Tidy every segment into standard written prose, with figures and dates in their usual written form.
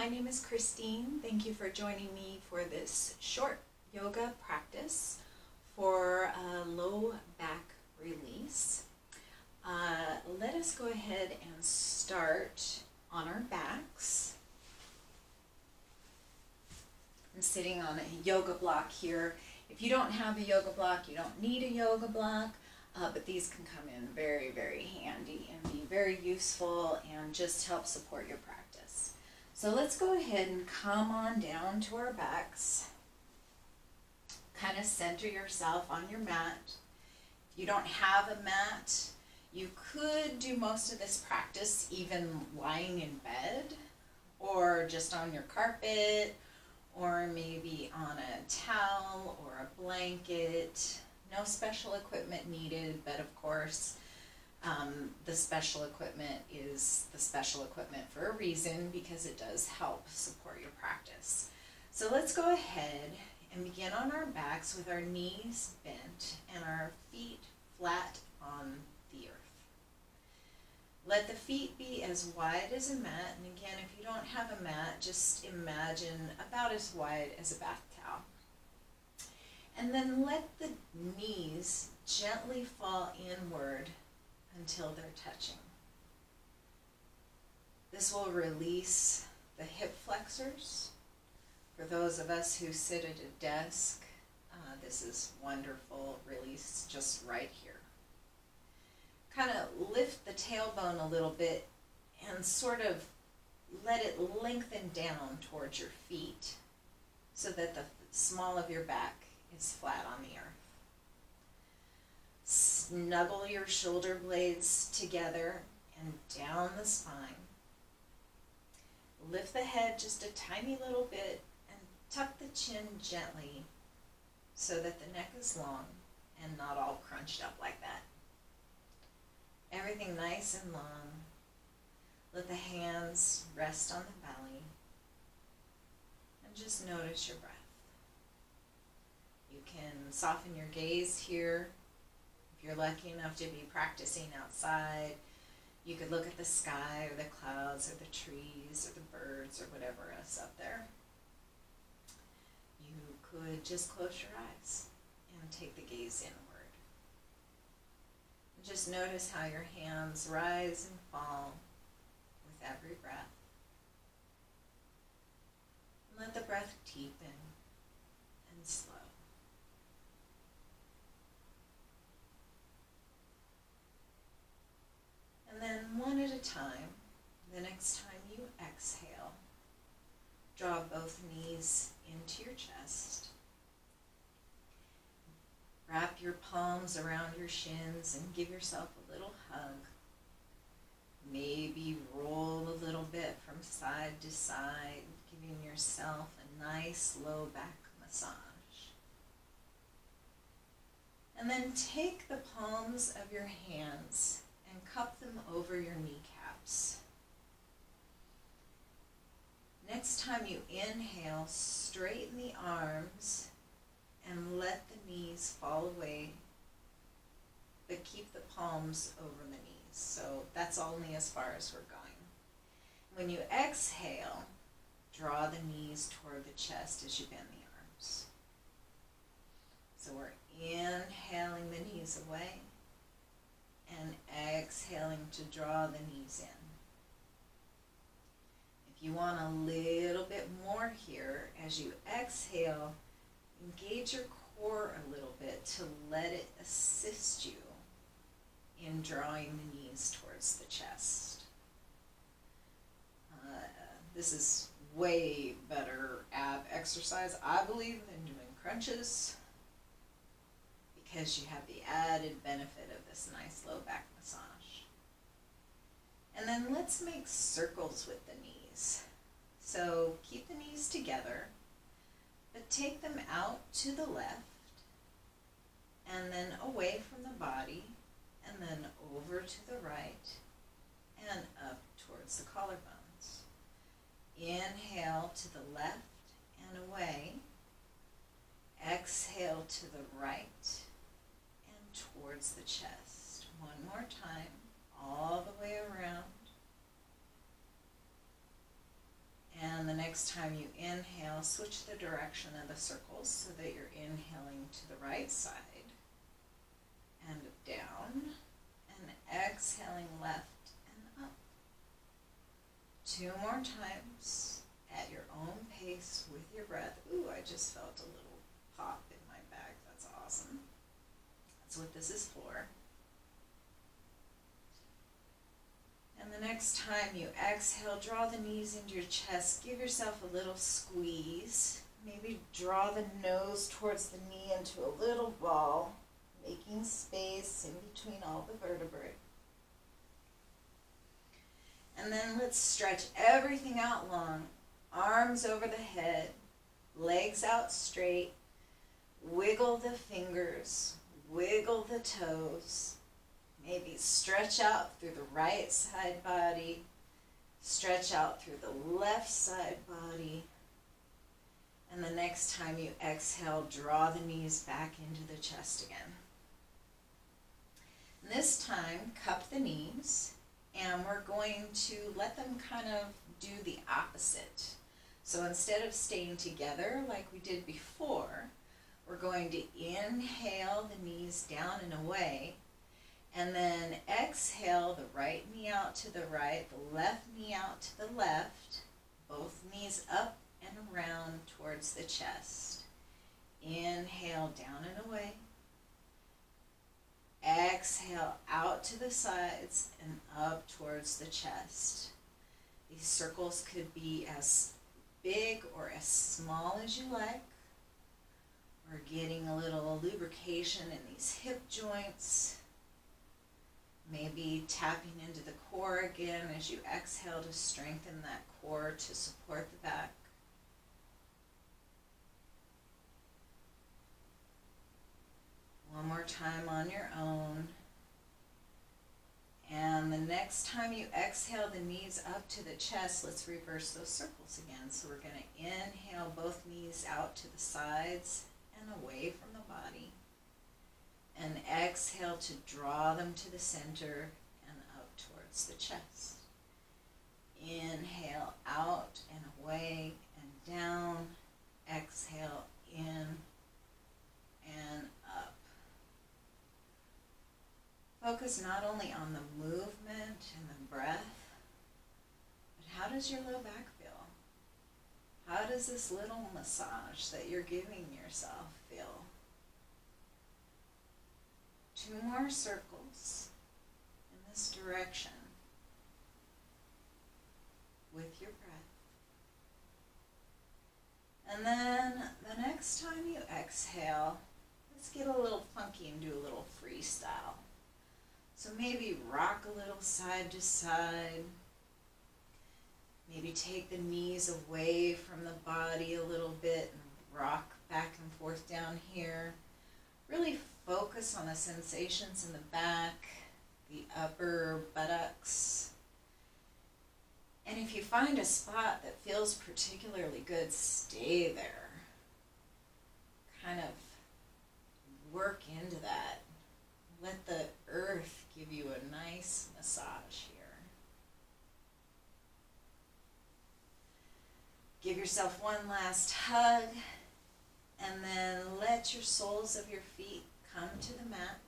My name is Christine. Thank you for joining me for this short yoga practice for a low back release. Let us go ahead and start on our backs. I'm sitting on a yoga block here. If you don't have a yoga block, you don't need a yoga block, but these can come in very, very handy and be very useful and just help support your practice. So let's go ahead and come on down to our backs. Kind of center yourself on your mat. If you don't have a mat, you could do most of this practice even lying in bed or just on your carpet or maybe on a towel or a blanket. No special equipment needed, but of course the special equipment is the special equipment for a reason because it does help support your practice. So let's go ahead and begin on our backs with our knees bent and our feet flat on the earth. Let the feet be as wide as a mat, and again, if you don't have a mat, just imagine about as wide as a bath towel. And then let the knees gently fall inward until they're touching. This will release the hip flexors. For those of us who sit at a desk, this is wonderful release just right here. Kind of lift the tailbone a little bit and sort of let it lengthen down towards your feet so that the small of your back is flat on the earth. Snuggle your shoulder blades together and down the spine. Lift the head just a tiny little bit and tuck the chin gently so that the neck is long and not all crunched up like that. Everything nice and long. Let the hands rest on the belly and just notice your breath. You can soften your gaze here. If you're lucky enough to be practicing outside, you could look at the sky or the clouds or the trees or the birds or whatever else up there. You could just close your eyes and take the gaze inward. Just notice how your hands rise and fall with every breath. Let the breath deepen and slow. And then one at a time, the next time you exhale, draw both knees into your chest. Wrap your palms around your shins and give yourself a little hug. Maybe roll a little bit from side to side, giving yourself a nice low back massage. And then take the palms of your hands and cup them over your kneecaps. Next time you inhale, straighten the arms and let the knees fall away, but keep the palms over the knees. So that's only as far as we're going. When you exhale, draw the knees toward the chest as you bend the arms. So we're inhaling the knees away and exhaling to draw the knees in. If you want a little bit more here, as you exhale, engage your core a little bit to let it assist you in drawing the knees towards the chest. This is way better ab exercise, I believe, than doing crunches because you have the added benefit of this nice low back massage. And then let's make circles with the knees. So keep the knees together, but take them out to the left and then away from the body and then over to the right and up towards the collarbones. Inhale to the left and away. Exhale to the right and towards the chest. One more time, all the way around. And the next time you inhale, switch the direction of the circles so that you're inhaling to the right side and down, and exhaling left and up. 2 more times at your own pace with your breath. Ooh, I just felt a little pop in my back. That's awesome. That's what this is for. And the next time you exhale, draw the knees into your chest. Give yourself a little squeeze. Maybe draw the nose towards the knee into a little ball, making space in between all the vertebrae. And then let's stretch everything out long. Arms over the head, legs out straight. Wiggle the fingers, wiggle the toes. Maybe stretch out through the right side body, stretch out through the left side body. And the next time you exhale, draw the knees back into the chest again. And this time, cup the knees, and we're going to let them kind of do the opposite. So instead of staying together like we did before, we're going to inhale the knees down and away, and then exhale the right knee out to the right, the left knee out to the left, both knees up and around towards the chest. Inhale down and away. Exhale out to the sides and up towards the chest. These circles could be as big or as small as you like. We're getting a little lubrication in these hip joints. Maybe tapping into the core again as you exhale to strengthen that core to support the back. One more time on your own. And the next time you exhale the knees up to the chest, let's reverse those circles again. So we're going to inhale both knees out to the sides and away from the body. And exhale to draw them to the center and up towards the chest. Inhale out and away and down. Exhale in and up. Focus not only on the movement and the breath, but how does your low back feel? How does this little massage that you're giving yourself feel? 2 more circles in this direction with your breath. And then the next time you exhale, let's get a little funky and do a little freestyle. So maybe rock a little side to side. Maybe take the knees away from the body a little bit and rock back and forth down here. Really focus on the sensations in the back, the upper buttocks. And if you find a spot that feels particularly good, stay there. Kind of work into that. Let the earth give you a nice massage here. Give yourself one last hug, and then let your soles of your feet come to the mat.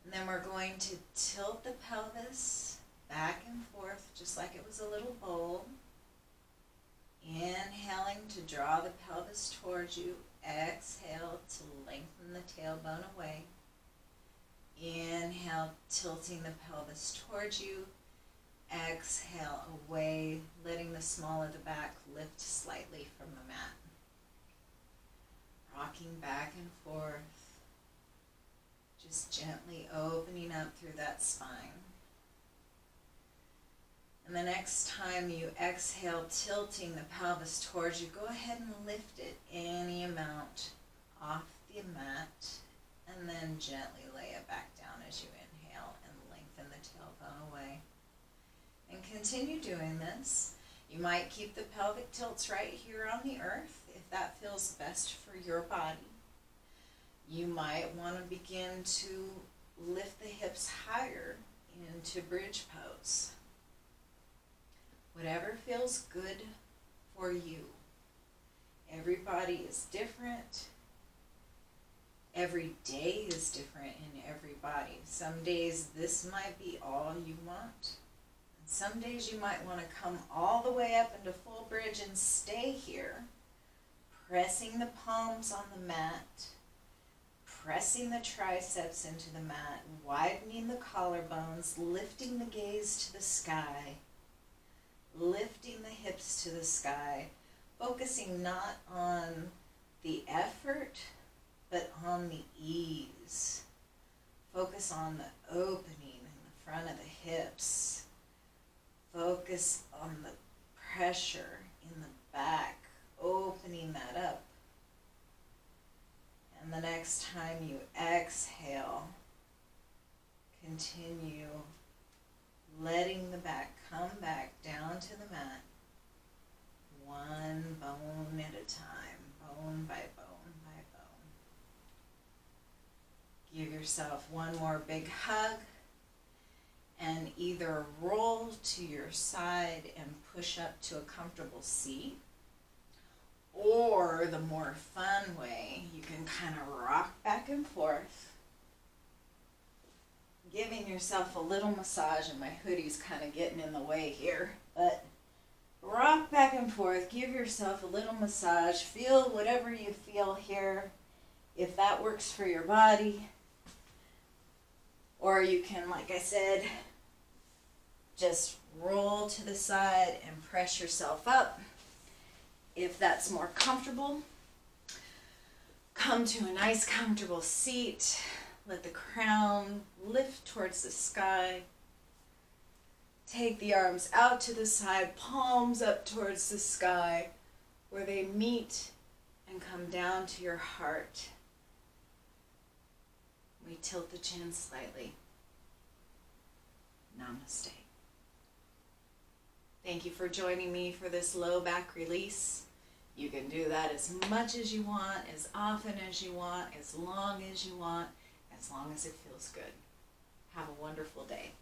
And then we're going to tilt the pelvis back and forth just like it was a little bowl. Inhaling to draw the pelvis towards you. Exhale to lengthen the tailbone away. Inhale, tilting the pelvis towards you. Exhale away, letting the small of the back lift slightly from the mat. Rocking back and forth. Just gently opening up through that spine. And the next time you exhale, tilting the pelvis towards you, go ahead and lift it any amount off the mat, and then gently lay it back down as you inhale and lengthen the tailbone away. And continue doing this. You might keep the pelvic tilts right here on the earth if that feels best for your body. You might want to begin to lift the hips higher into bridge pose. Whatever feels good for you. Everybody is different. Every day is different in everybody. Some days this might be all you want. And some days you might want to come all the way up into full bridge and stay here, pressing the palms on the mat, pressing the triceps into the mat, widening the collarbones, lifting the gaze to the sky, lifting the hips to the sky, focusing not on the effort, but on the ease. Focus on the opening in the front of the hips. Focus on the pressure in the back, opening that up. And the next time you exhale, continue letting the back come back down to the mat, one bone at a time, bone by bone. Give yourself one more big hug and either roll to your side and push up to a comfortable seat, or the more fun way, you can kind of rock back and forth, giving yourself a little massage, and my hoodie's kind of getting in the way here, but rock back and forth, give yourself a little massage, feel whatever you feel here, if that works for your body. Or you can, like I said, just roll to the side and press yourself up. If that's more comfortable, come to a nice comfortable seat. Let the crown lift towards the sky. Take the arms out to the side, palms up towards the sky, where they meet and come down to your heart. We tilt the chin slightly. Namaste. Thank you for joining me for this low back release. You can do that as much as you want, as often as you want, as long as you want, as long as it feels good. Have a wonderful day.